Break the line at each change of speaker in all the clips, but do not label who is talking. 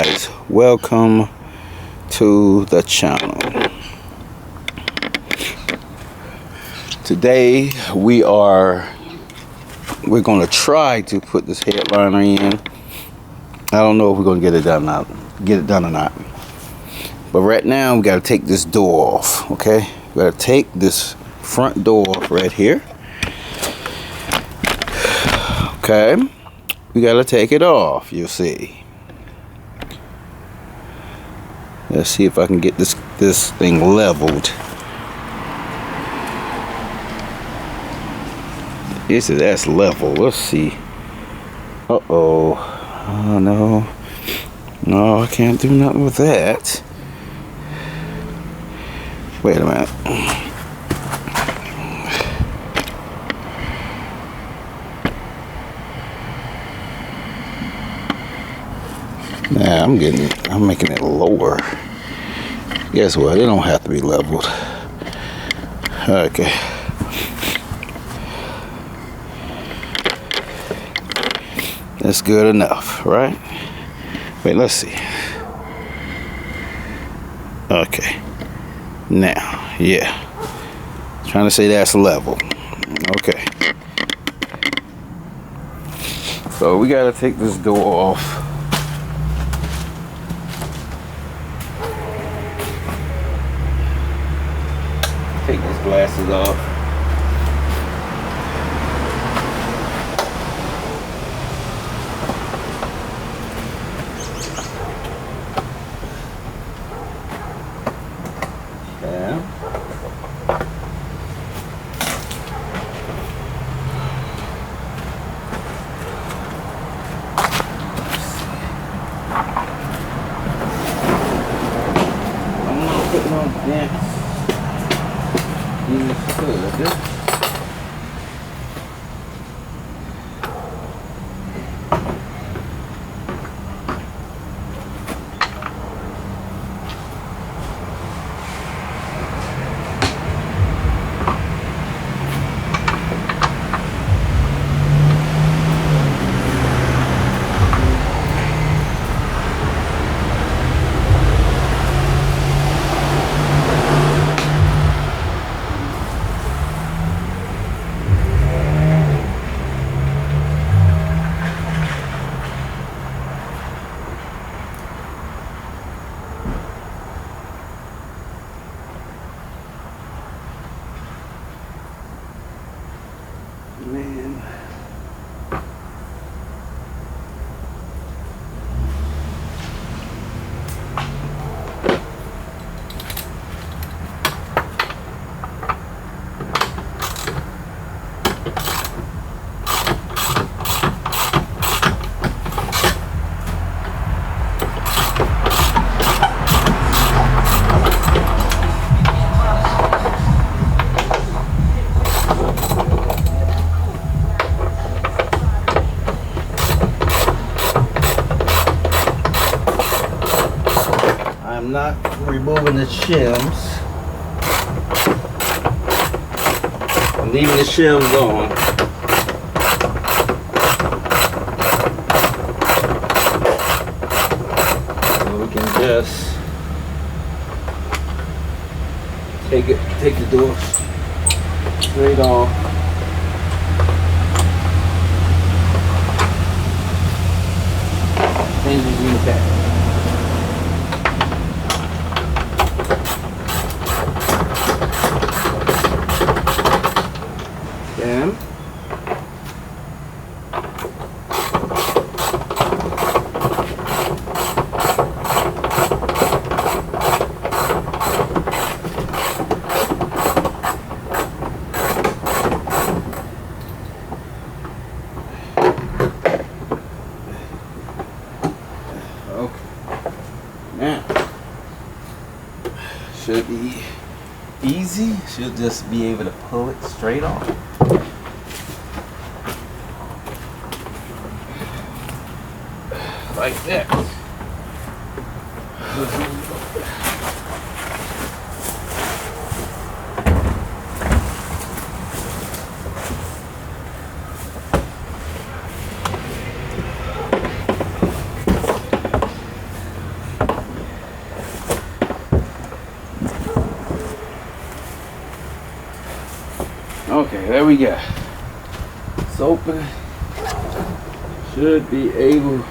guys, welcome to the channel. Today we're going to try to put this headliner in. I don't know if we're going to get it done or not. But right now we got to take this door off, okay? We got to take this front door off right here. Okay? We got to take it off, you'll see. Let's see if I can get this thing leveled. That's level. Let's see. Uh-oh. Oh, no. No, I can't do nothing with that. Wait a minute. Nah, I'm making it lower. Guess what? It don't have to be leveled. Okay. That's good enough, right? Wait, let's see. Okay. Now, yeah. Trying to say that's level. Okay. So we gotta take this door off. Take these glasses off. Yeah. I'm not putting on dents. Good. Man. I'm not removing the shims. I'm leaving the shims on. So we can just take the door straight off. Hinges in the back. Should be easy. Should just be able to pull it straight off. Like that. Okay, there we go. It's open. Should be able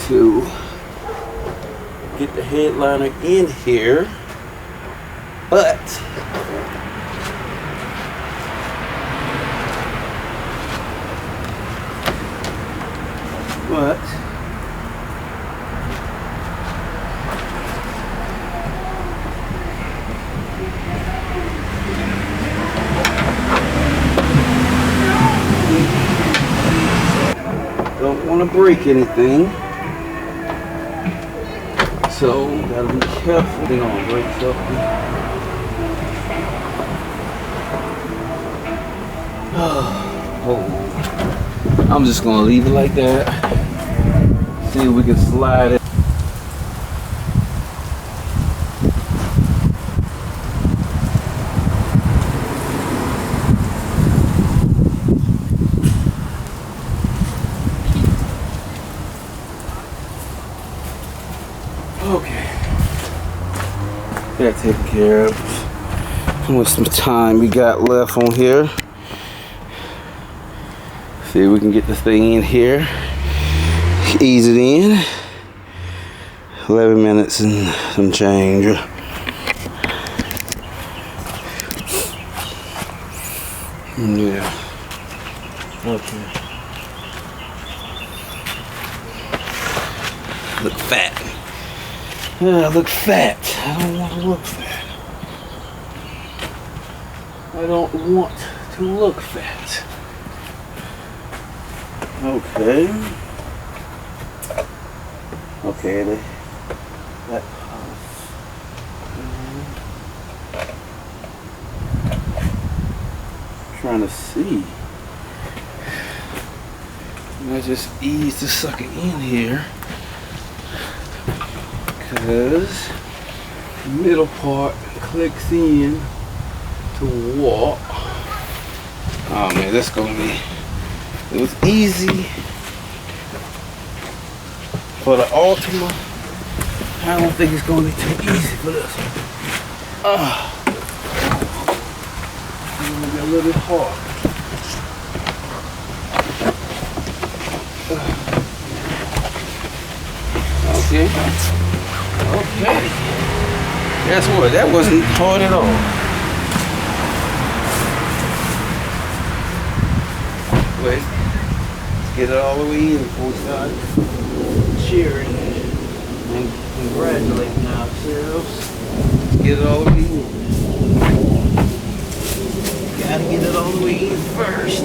to get the headliner in here, but don't want to break anything, so gotta be careful. They're gonna break something. Oh, I'm just gonna leave it like that. See if we can slide it. Okay, that taken care of. How much time we got left on here? See if we can get this thing in here. Ease it in. 11 minutes and some change. Yeah. Okay. Look fat. Look fat. I don't want to look fat. I don't want to look fat. Okay. Okay, that trying to see. I just ease the sucker in here, because the middle part clicks in to walk. Oh man, that's gonna be. It was easy for the Optima. I don't think it's gonna be too easy for this one. It's gonna be a little bit hard. Okay. Okay. Guess what? That wasn't hard at all. Wait. Let's get it all the way in before we start cheering and congratulating ourselves. Let's get it all the way in. Gotta get it all the way in first.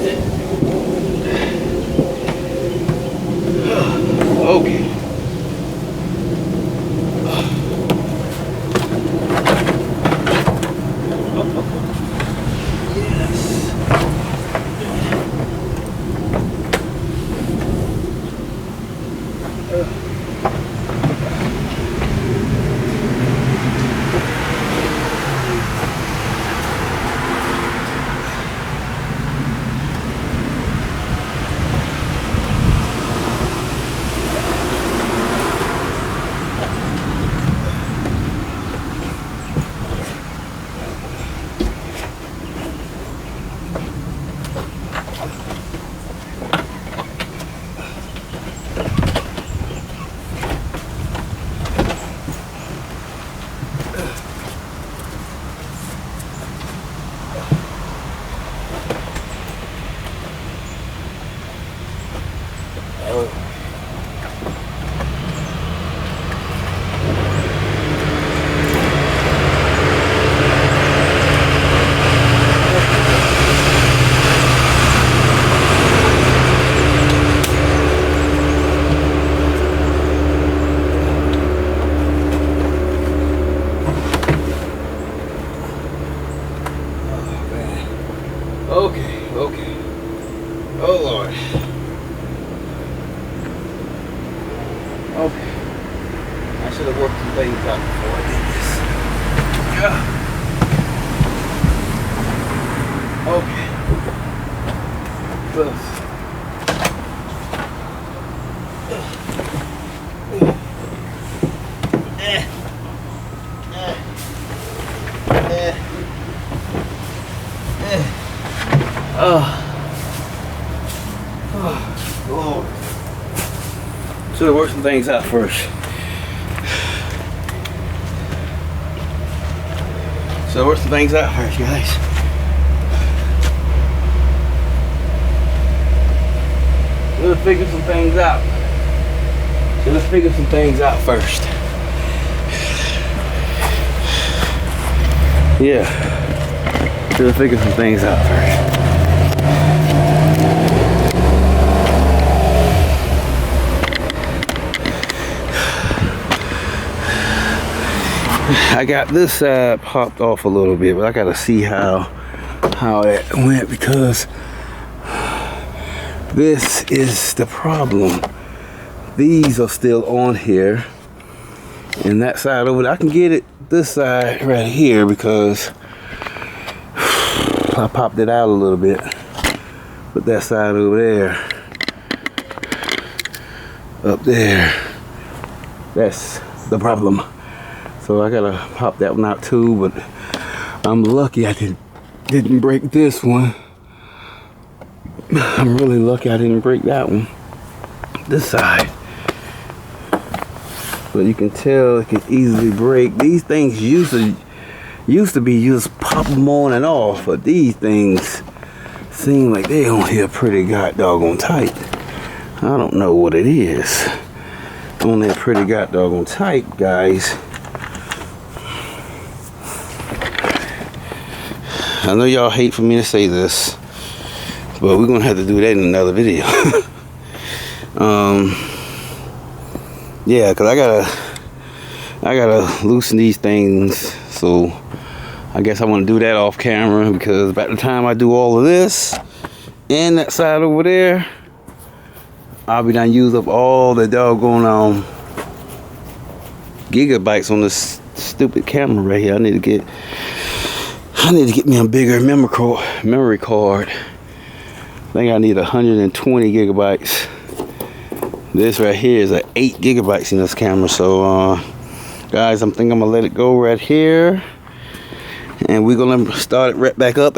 Okay. Okay. Oh Lord. Okay. I should have worked some things out before I did this. Okay. Close. Oh, Lord. Should have worked some things out first. Should have worked some things out first, guys. Should have figured some things out. Should have figured some things out first. Yeah. Should have figured some things out first. I got this side popped off a little bit, but I gotta see how that went, because this is the problem. These are still on here, and that side over there, I can get it this side right here because I popped it out a little bit. But that side over there, up there, that's the problem. So I gotta pop that one out too, but I'm lucky I didn't break this one. I'm really lucky I didn't break that one, this side. But you can tell it can easily break. These things used to be, you just pop them on and off, but these things seem like they on here pretty doggone tight. I don't know what it is. On there pretty doggone tight, guys. I know y'all hate for me to say this, but we're gonna have to do that in another video. Yeah, cause I gotta loosen these things. So I guess I want to do that off camera, because by the time I do all of this and that side over there, I'll be done use up all the doggone gigabytes on this stupid camera right here. I need to get me a bigger memory card. I think I need 120 gigabytes. This right here is 8 gigabytes in this camera. So guys, I'm thinking I'm gonna let it go right here, and we're gonna start it right back up